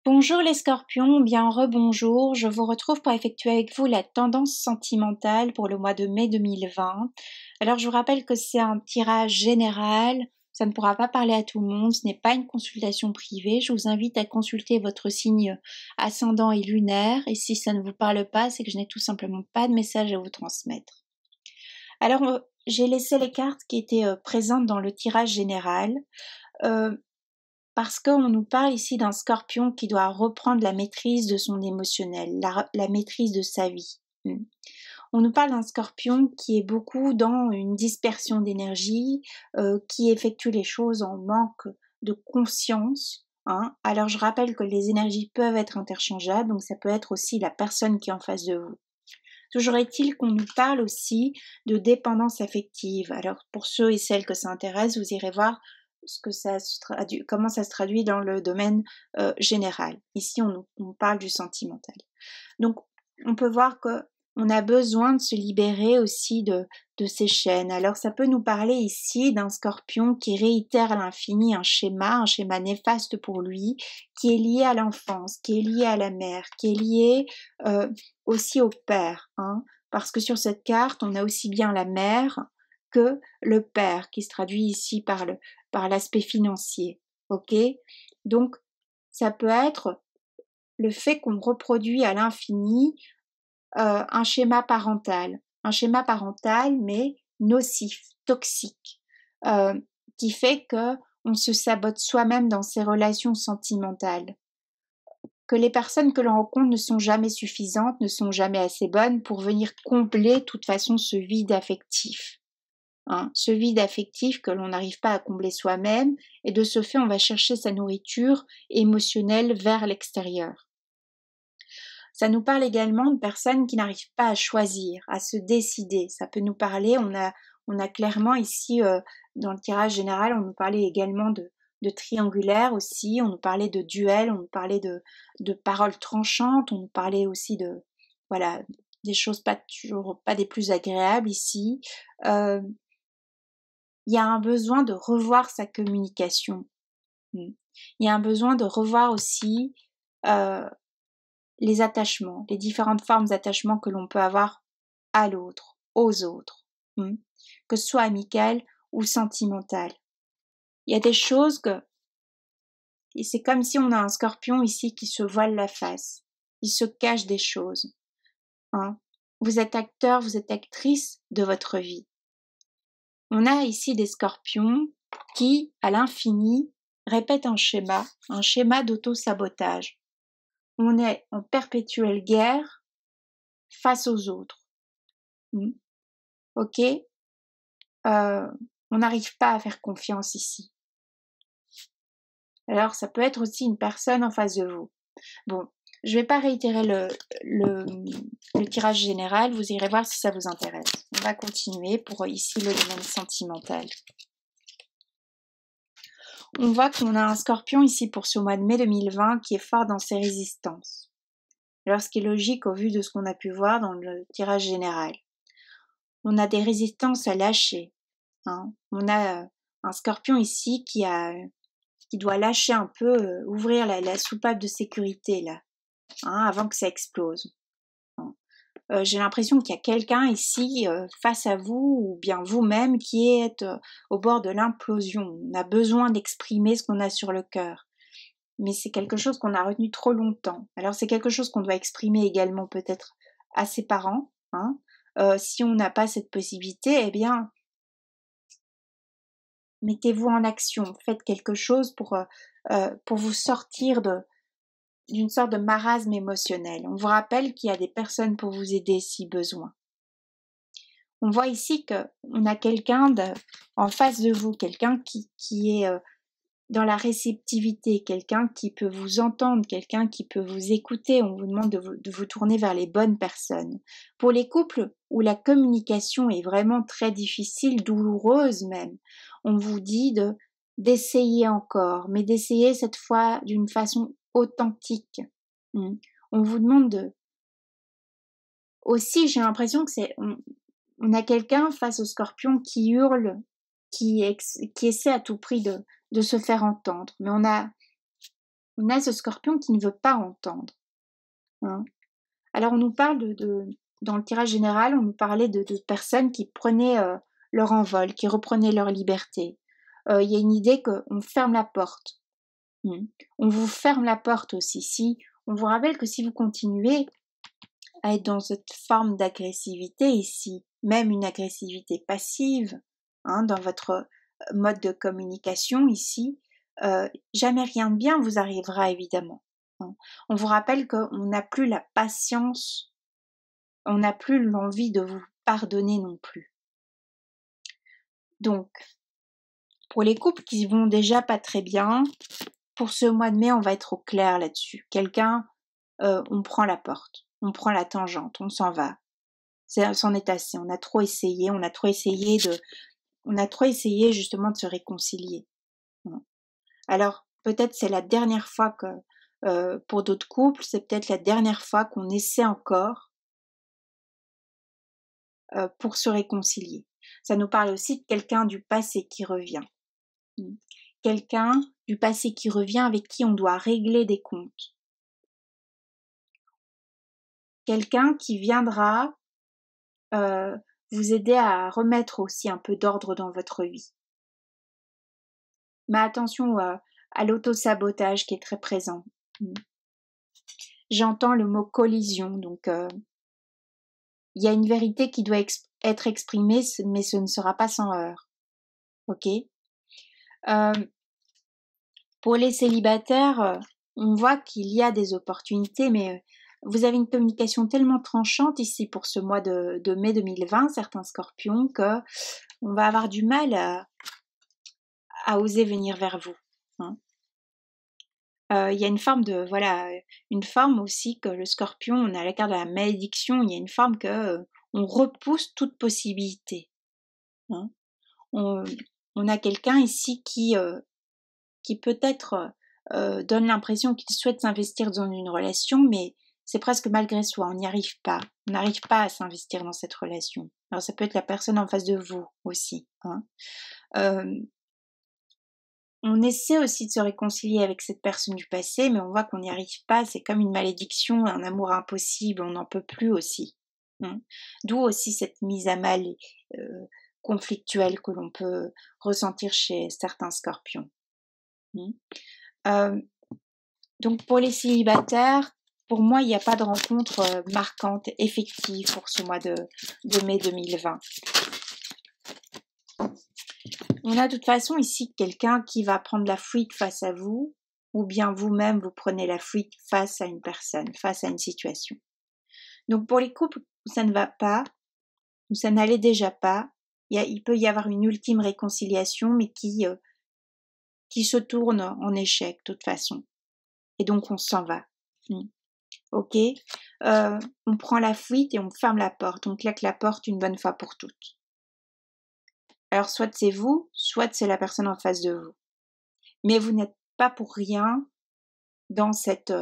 Bonjour les scorpions, bien rebonjour, je vous retrouve pour effectuer avec vous la tendance sentimentale pour le mois de mai 2020. Alors je vous rappelle que c'est un tirage général, ça ne pourra pas parler à tout le monde, ce n'est pas une consultation privée, je vous invite à consulter votre signe ascendant et lunaire et si ça ne vous parle pas, c'est que je n'ai tout simplement pas de message à vous transmettre. Alors j'ai laissé les cartes qui étaient présentes dans le tirage général. Parce qu'on nous parle ici d'un scorpion qui doit reprendre la maîtrise de son émotionnel, la maîtrise de sa vie. On nous parle d'un scorpion qui est beaucoup dans une dispersion d'énergie, qui effectue les choses en manque de conscience. Alors je rappelle que les énergies peuvent être interchangeables, donc ça peut être aussi la personne qui est en face de vous. Toujours est-il qu'on nous parle aussi de dépendance affective. Alors pour ceux et celles que ça intéresse, vous irez voir comment ça se traduit dans le domaine général. Ici, on parle du sentimental. Donc, on peut voir qu'on a besoin de se libérer aussi de ces chaînes. Alors, ça peut nous parler ici d'un scorpion qui réitère à l'infini un schéma néfaste pour lui, qui est lié à l'enfance, qui est lié à la mère, qui est lié aussi au père. Parce que sur cette carte, on a aussi bien la mère que le père, qui se traduit ici par l'aspect financier. Ok? Donc, ça peut être le fait qu'on reproduit à l'infini un schéma parental mais nocif, toxique, qui fait que on se sabote soi-même dans ses relations sentimentales, que les personnes que l'on rencontre ne sont jamais suffisantes, ne sont jamais assez bonnes pour venir combler de toute façon ce vide affectif. Ce vide affectif que l'on n'arrive pas à combler soi-même, et de ce fait on va chercher sa nourriture émotionnelle vers l'extérieur. Ça nous parle également de personnes qui n'arrivent pas à choisir, à se décider. Ça peut nous parler, on a clairement ici dans le tirage général, on nous parlait également de triangulaire aussi, on nous parlait de duel, on nous parlait de paroles tranchantes, on nous parlait aussi voilà, des choses pas des plus agréables ici. Il y a un besoin de revoir sa communication. Il y a un besoin de revoir aussi les attachements, les différentes formes d'attachement que l'on peut avoir à l'autre, aux autres, que ce soit amical ou sentimental. Il y a des choses et c'est comme si on a un scorpion ici qui se voile la face, il se cache des choses. Vous êtes acteur, vous êtes actrice de votre vie. On a ici des scorpions qui, à l'infini, répètent un schéma d'auto-sabotage. On est en perpétuelle guerre face aux autres. Ok? On n'arrive pas à faire confiance ici. Alors, ça peut être aussi une personne en face de vous. Bon, je ne vais pas réitérer le tirage général, vous irez voir si ça vous intéresse. On va continuer pour ici le domaine sentimental. On voit qu'on a un scorpion ici pour ce mois de mai 2020 qui est fort dans ses résistances. Alors, ce qui est logique au vu de ce qu'on a pu voir dans le tirage général. On a des résistances à lâcher. On a un scorpion ici qui doit lâcher un peu, ouvrir la soupape de sécurité là, avant que ça explose. J'ai l'impression qu'il y a quelqu'un ici face à vous ou bien vous-même qui est au bord de l'implosion. On a besoin d'exprimer ce qu'on a sur le cœur. Mais c'est quelque chose qu'on a retenu trop longtemps. Alors c'est quelque chose qu'on doit exprimer également peut-être à ses parents. Si on n'a pas cette possibilité, eh bien, mettez-vous en action, faites quelque chose pour vous sortir d'une sorte de marasme émotionnel. On vous rappelle qu'il y a des personnes pour vous aider si besoin. On voit ici qu'on a quelqu'un en face de vous, quelqu'un qui est dans la réceptivité, quelqu'un qui peut vous entendre, quelqu'un qui peut vous écouter. On vous demande de vous tourner vers les bonnes personnes. Pour les couples où la communication est vraiment très difficile, douloureuse même, on vous dit d'essayer encore, mais d'essayer cette fois d'une façon authentique. On vous demande aussi, j'ai l'impression que on a quelqu'un face au scorpion qui hurle, qui essaie à tout prix de se faire entendre. Mais on a ce scorpion qui ne veut pas entendre. Hein. Alors on nous parle dans le tirage général, on nous parlait de personnes qui prenaient leur envol, qui reprenaient leur liberté. Il y a une idée qu'on ferme la porte. On vous ferme la porte aussi. Si on vous rappelle que si vous continuez à être dans cette forme d'agressivité ici, même une agressivité passive, dans votre mode de communication ici, jamais rien de bien vous arrivera évidemment. On vous rappelle qu'on n'a plus la patience, on n'a plus l'envie de vous pardonner non plus. Donc, pour les couples qui vont déjà pas très bien, pour ce mois de mai, on va être au clair là-dessus. Quelqu'un, on prend la porte, on prend la tangente, on s'en va. C'en est assez, on a trop essayé justement de se réconcilier. Alors, peut-être c'est la dernière fois que, pour d'autres couples, c'est peut-être la dernière fois qu'on essaie encore pour se réconcilier. Ça nous parle aussi de quelqu'un du passé qui revient. Quelqu'un du passé qui revient avec qui on doit régler des comptes. Quelqu'un qui viendra vous aider à remettre aussi un peu d'ordre dans votre vie. Mais attention à l'auto-sabotage qui est très présent. J'entends le mot collision, donc il y a une vérité qui doit être exprimée, mais ce ne sera pas sans heurts. Ok. Pour les célibataires, on voit qu'il y a des opportunités, mais vous avez une communication tellement tranchante ici pour ce mois de mai 2020, certains scorpions, que on va avoir du mal à oser venir vers vous. Il y a une forme une forme aussi que le scorpion, on a la carte de la malédiction, il y a une forme que on repousse toute possibilité. On a quelqu'un ici qui peut-être donne l'impression qu'il souhaite s'investir dans une relation, mais c'est presque malgré soi, on n'y arrive pas. On n'arrive pas à s'investir dans cette relation. Alors ça peut être la personne en face de vous aussi. On essaie aussi de se réconcilier avec cette personne du passé, mais on voit qu'on n'y arrive pas, c'est comme une malédiction, un amour impossible, on n'en peut plus aussi. D'où aussi cette mise à mal conflictuelle que l'on peut ressentir chez certains scorpions. Donc pour les célibataires, pour moi, il n'y a pas de rencontre marquante, effective pour ce mois de mai 2020. On a de toute façon ici quelqu'un qui va prendre la fuite face à vous, ou bien vous-même vous prenez la fuite face à une personne, face à une situation. Donc pour les couples où ça ne va pas, où ça n'allait déjà pas, il peut y avoir une ultime réconciliation, mais qui se tourne en échec de toute façon. Et donc on s'en va. Ok, on prend la fuite et on ferme la porte, on claque la porte une bonne fois pour toutes. Alors soit c'est vous, soit c'est la personne en face de vous. Mais vous n'êtes pas pour rien dans cette...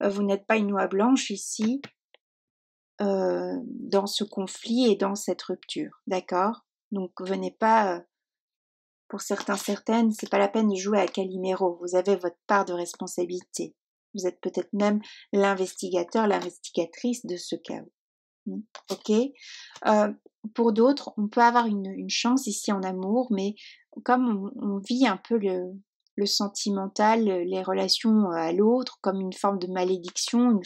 vous n'êtes pas une oie blanche ici, dans ce conflit et dans cette rupture, d'accord? Donc venez pas... pour certaines, c'est pas la peine de jouer à Calimero. Vous avez votre part de responsabilité. Vous êtes peut-être même l'investigateur, l'investigatrice de ce chaos. Ok. Pour d'autres, on peut avoir une chance ici en amour, mais comme on vit un peu le sentimental, les relations à l'autre, comme une forme de malédiction,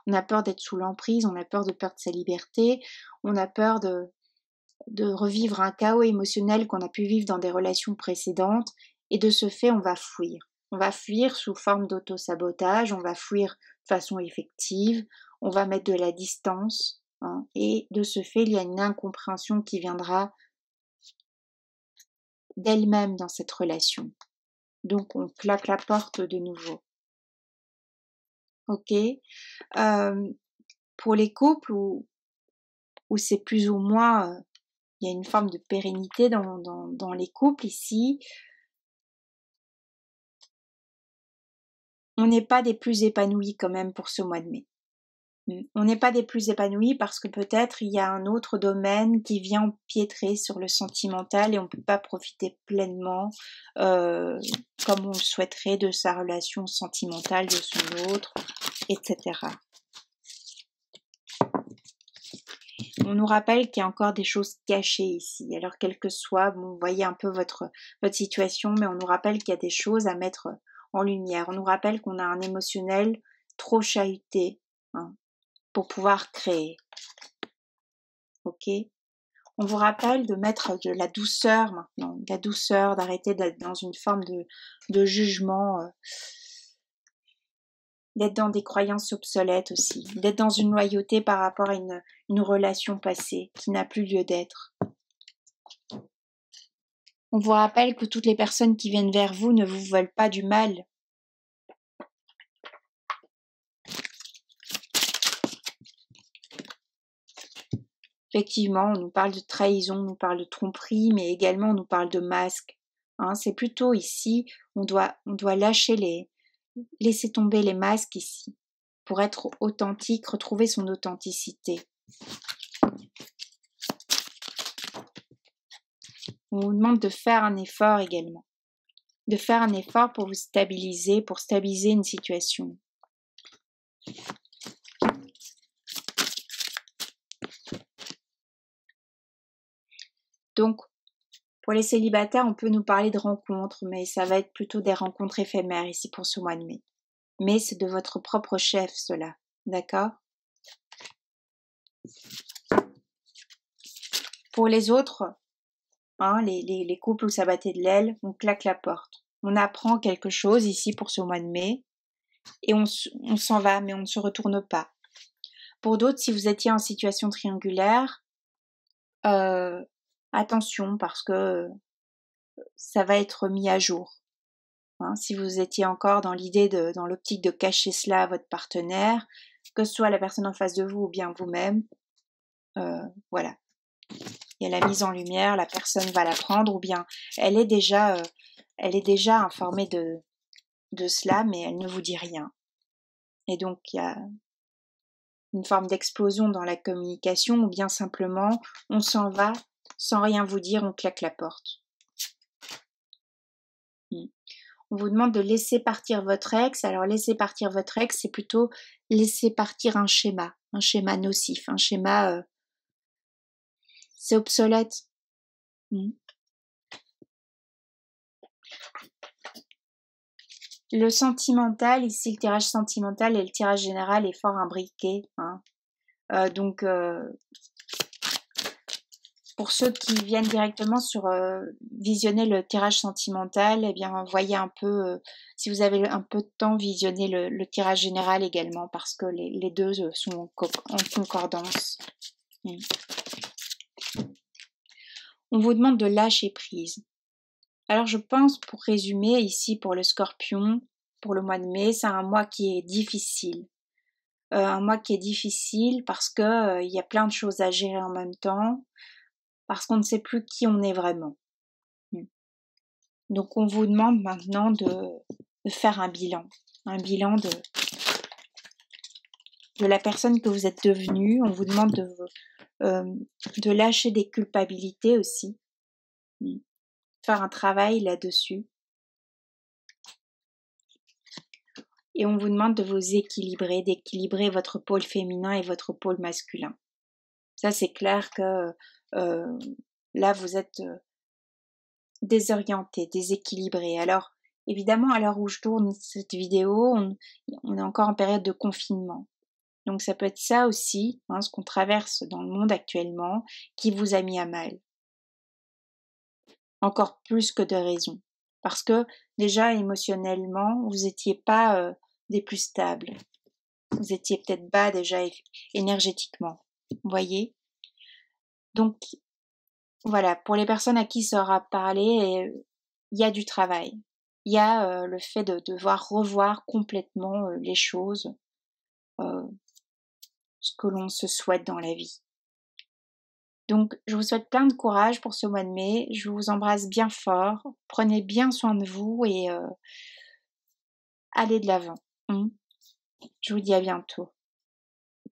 on a peur d'être sous l'emprise, on a peur de perdre sa liberté, on a peur de revivre un chaos émotionnel qu'on a pu vivre dans des relations précédentes, et de ce fait, on va fuir. On va fuir sous forme d'auto-sabotage, on va fuir de façon effective, on va mettre de la distance, et de ce fait, il y a une incompréhension qui viendra d'elle-même dans cette relation. Donc, on claque la porte de nouveau. Ok. Pour les couples où c'est plus ou moins... il y a une forme de pérennité dans les couples ici. On n'est pas des plus épanouis quand même pour ce mois de mai. On n'est pas des plus épanouis parce que peut-être il y a un autre domaine qui vient empiétrer sur le sentimental et on ne peut pas profiter pleinement comme on le souhaiterait de sa relation sentimentale, de son autre, etc. On nous rappelle qu'il y a encore des choses cachées ici. Alors quel que soit, vous voyez un peu votre situation, mais on nous rappelle qu'il y a des choses à mettre en lumière. On nous rappelle qu'on a un émotionnel trop chahuté, hein, pour pouvoir créer. Ok? On vous rappelle de mettre de la douceur maintenant, de la douceur, d'arrêter d'être dans une forme de jugement, d'être dans des croyances obsolètes aussi, d'être dans une loyauté par rapport à une relation passée qui n'a plus lieu d'être. On vous rappelle que toutes les personnes qui viennent vers vous ne vous veulent pas du mal. Effectivement, on nous parle de trahison, on nous parle de tromperie, mais également on nous parle de masque. Hein, c'est plutôt ici, on doit laisser tomber les masques ici, pour être authentique, retrouver son authenticité. On vous demande de faire un effort également, de faire un effort pour vous stabiliser, pour stabiliser une situation. Donc, pour les célibataires, on peut nous parler de rencontres, mais ça va être plutôt des rencontres éphémères ici pour ce mois de mai. Mais c'est de votre propre chef, cela. D'accord? Pour les autres, hein, les couples où ça battait de l'aile, on claque la porte. On apprend quelque chose ici pour ce mois de mai et on s'en va, mais on ne se retourne pas. Pour d'autres, si vous étiez en situation triangulaire, attention parce que ça va être mis à jour. Hein, si vous étiez encore dans dans l'optique de cacher cela à votre partenaire, que ce soit la personne en face de vous ou bien vous-même, voilà. Il y a la mise en lumière, la personne va l'apprendre ou bien elle est déjà informée de cela, mais elle ne vous dit rien. Et donc il y a une forme d'explosion dans la communication ou bien simplement on s'en va sans rien vous dire, on claque la porte. On vous demande de laisser partir votre ex. Alors laisser partir votre ex, c'est plutôt laisser partir un schéma nocif, un schéma c'est obsolète. Le sentimental, ici le tirage sentimental et le tirage général est fort imbriqué. Hein. Donc pour ceux qui viennent directement sur visionner le tirage sentimental, eh bien voyez un peu, si vous avez un peu de temps, visionnez le tirage général également parce que les deux sont en concordance. On vous demande de lâcher prise. Alors je pense, pour résumer ici pour le Scorpion, pour le mois de mai, c'est un mois qui est difficile. Un mois qui est difficile parce que il y a plein de choses à gérer en même temps, parce qu'on ne sait plus qui on est vraiment. Donc on vous demande maintenant de faire un bilan de la personne que vous êtes devenue. On vous demande de lâcher des culpabilités aussi, faire un travail là-dessus. Et on vous demande de vous équilibrer, d'équilibrer votre pôle féminin et votre pôle masculin. Ça, c'est clair que là, vous êtes désorienté, déséquilibré. Alors, évidemment, à l'heure où je tourne cette vidéo, on est encore en période de confinement. Donc, ça peut être ça aussi, hein, ce qu'on traverse dans le monde actuellement, qui vous a mis à mal. Encore plus que de raison. Parce que, déjà, émotionnellement, vous n'étiez pas des plus stables. Vous étiez peut-être bas déjà énergétiquement. Vous voyez? Donc, voilà, pour les personnes à qui ça aura parlé, il y a du travail. Il y a le fait de devoir revoir complètement les choses, ce que l'on se souhaite dans la vie. Donc, je vous souhaite plein de courage pour ce mois de mai. Je vous embrasse bien fort. Prenez bien soin de vous et allez de l'avant. Je vous dis à bientôt.